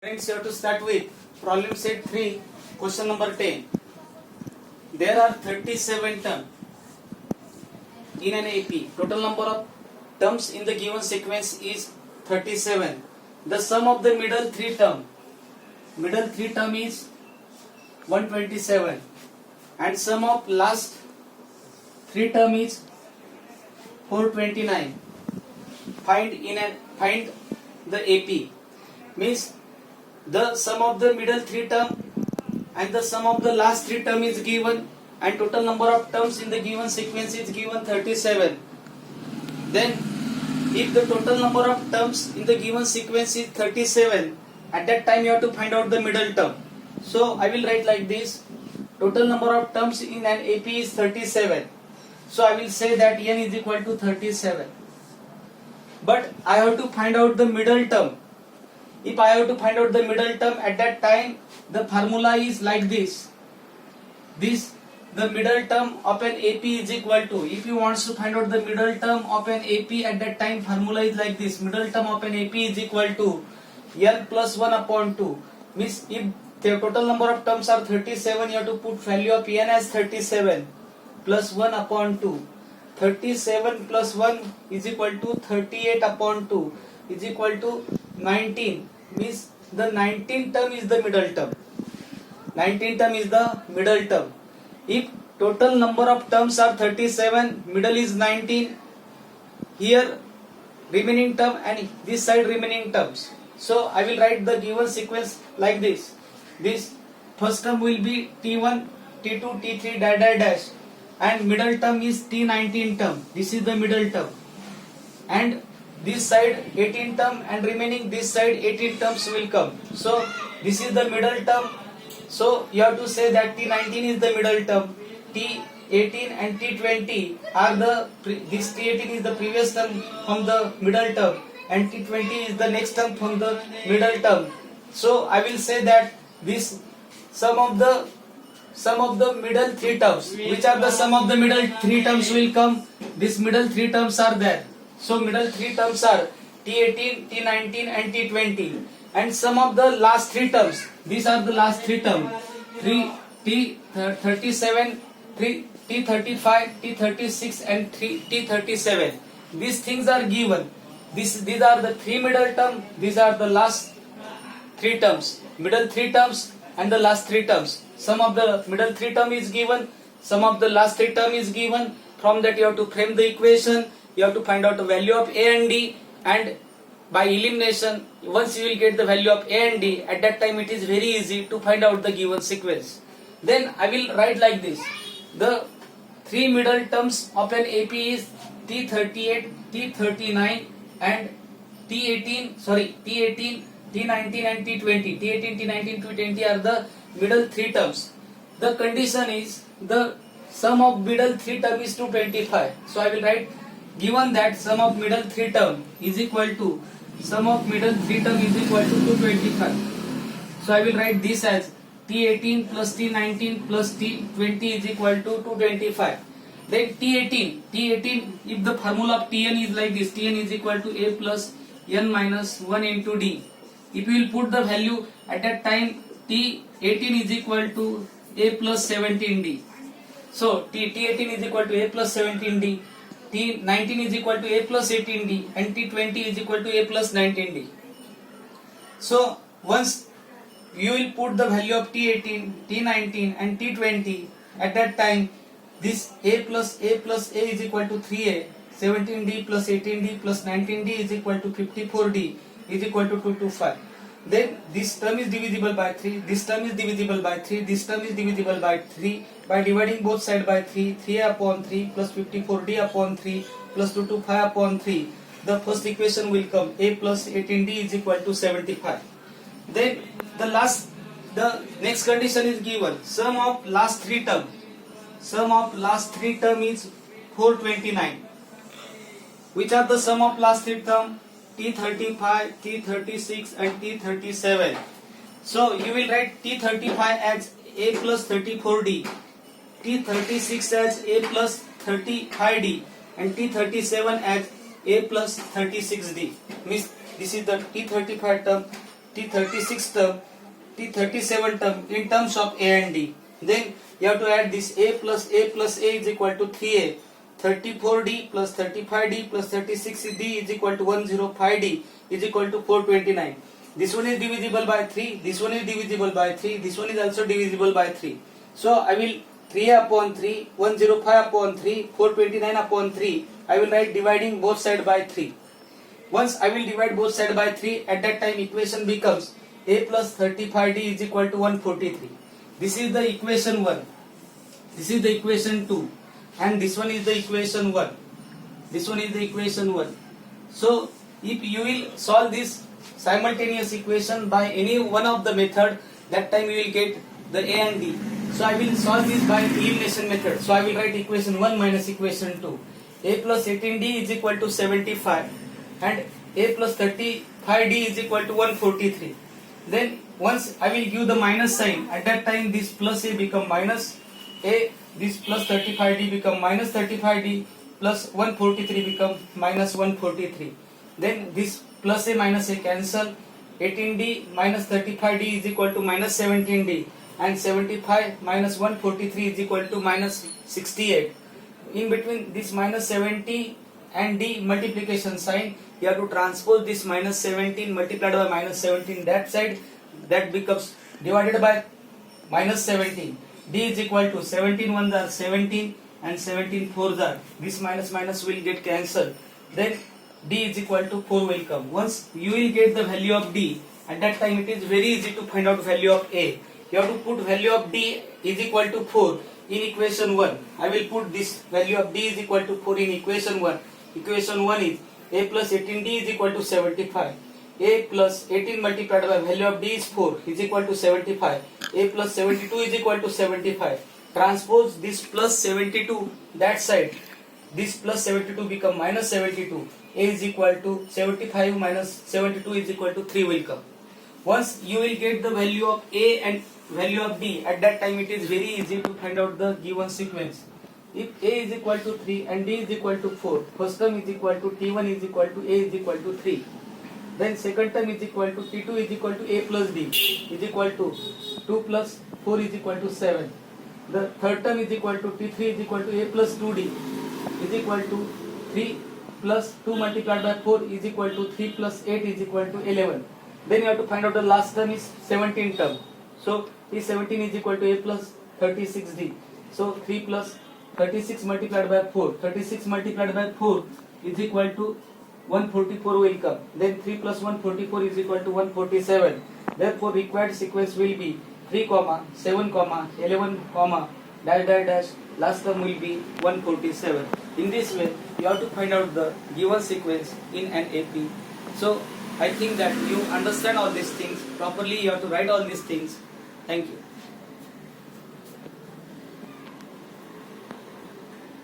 Friends, you have to start with problem set 3, question number 10. There are 37 terms in an AP. Total number of terms in the given sequence is 37. The sum of the middle three term is 127, and sum of last three term is 429. Find the AP. Means the sum of the middle three term and the sum of the last three term is given, and total number of terms in the given sequence is given 37. Then if the total number of terms in the given sequence is 37, at that time you have to find out the middle term. So I will write like this: total number of terms in an AP is 37. So I will say that n is equal to 37. But I have to find out the middle term. If I have to find out the middle term, at that time the formula is like this. The middle term of an AP is equal to, if you want to find out the middle term of an AP, at that time formula is like this. Middle term of an AP is equal to n plus 1 upon 2. Means if the total number of terms are 37, you have to put value of n as 37 plus 1 upon 2. 37 plus 1 is equal to 38 upon 2 is equal to 19. Means the 19th term is the middle term. 19th term is the middle term. If total number of terms are 37, middle is 19, here remaining term and this side remaining terms. So I will write the given sequence like this. This first term will be T1, T2, T3 dash, and middle term is T19 term. This is the middle term. And this side 18 term and remaining this side 18 terms will come. So this is the middle term. So you have to say that T19 is the middle term, T18 and T20 are this T18 is the previous term from the middle term, and T20 is the next term from the middle term. So I will say that this sum of the middle three terms. Which are the sum of the middle three terms will come? These middle three terms are there. So middle three terms are T18, T19 and T20. And sum of the last three terms, these are the last three terms, T37, T35, T36 and T37. These things are given. These are the three middle terms, these are the last three terms, middle three terms and the last three terms. Sum of the middle three term is given, sum of the last three term is given. From that you have to frame the equation, you have to find out the value of A and D, and by elimination, once you will get the value of A and D, at that time it is very easy to find out the given sequence. Then I will write like this: the three middle terms of an AP is T38, T39 and T18, T19 and T20. T18, T19, T20 are the middle three terms. The condition is the sum of middle three term is 225. So I will write, given that sum of middle three term is equal to 225. So I will write this as T18 plus T19 plus T20 is equal to 225. Then T18, if the formula of Tn is like this, Tn is equal to A plus n minus 1 into D. If you will put the value at that time, T18 is equal to A plus 17D. So T18 is equal to A plus 17D. T19 is equal to A plus 18D and T20 is equal to A plus 19D. So once you will put the value of T18, T19 and T20, at that time this A plus A is equal to 3A, 17D plus 18D plus 19D is equal to 54D is equal to 225. Then this term is divisible by 3, this term is divisible by 3, this term is divisible by 3. By dividing both sides by 3, 3A upon 3 plus 54D upon 3 plus 225 upon 3, the first equation will come: A plus 18D is equal to 75. Then the next condition is given: sum of last three term is 429. Which are the sum of last three term? T35, T36 and T37. So you will write T35 as A plus 34D, T36 as A plus 35D and T37 as A plus 36D. Means this is the T35 term, T36 term, T37 term in terms of A and D. Then you have to add this A plus A plus A is equal to 3A. 34D plus 35D plus 36D is equal to 105D is equal to 429. This one is divisible by 3, this one is divisible by 3, this one is also divisible by 3. So I will 3A upon 3, 105 upon 3, 429 upon 3. I will write dividing both sides by 3. Once I will divide both sides by 3, at that time equation becomes A plus 35D is equal to 143. This is the equation 1. This is the equation 2. And this one is the equation 1. This one is the equation 1. So if you will solve this simultaneous equation by any one of the method, that time you will get the A and D. So I will solve this by elimination method. So I will write equation 1 minus equation 2. A plus 18D is equal to 75 and A plus 35D is equal to 143. Then once I will give the minus sign, at that time this plus A become minus A, this plus 35D become minus 35D, plus 143 become minus 143. Then this plus A minus A cancel, 18D minus 35D is equal to minus 17D, and 75 minus 143 is equal to minus 68. In between this minus 70 and D multiplication sign, you have to transpose this minus 17 multiplied by minus 17 that side, that becomes divided by minus 17. D is equal to 17 ones are 17 and 17 fours are, this minus minus will get cancelled. Then D is equal to 4 will come. Once you will get the value of D, at that time it is very easy to find out value of A. You have to put value of D is equal to 4 in equation 1. I will put this value of D is equal to 4 in equation 1. Equation 1 is A plus 18D is equal to 75. A plus 18 multiplied by value of D is 4 is equal to 75. A plus 72 is equal to 75. Transpose this plus 72 that side. This plus 72 become minus 72. A is equal to 75 minus 72 is equal to 3 will come. Once you will get the value of A and value of D, at that time it is very easy to find out the given sequence. If A is equal to 3 and D is equal to 4, first term is equal to T1 is equal to A is equal to 3. Then second term is equal to T2 is equal to A plus D is equal to 2 plus 4 is equal to 7. The third term is equal to T3 is equal to A plus 2D is equal to 3 plus 2 multiplied by 4 is equal to 3 plus 8 is equal to 11. Then you have to find out the last term is 17 term. So T17 is equal to A plus 36D. So 3 plus 36 multiplied by 4. 36 multiplied by 4 is equal to 144 will come. Then 3 plus 144 is equal to 147. Therefore required sequence will be 3, 7, 11, dash dash dash. Last term will be 147. In this way you have to find out the given sequence in an AP. So I think that you understand all these things properly. You have to write all these things. Thank you.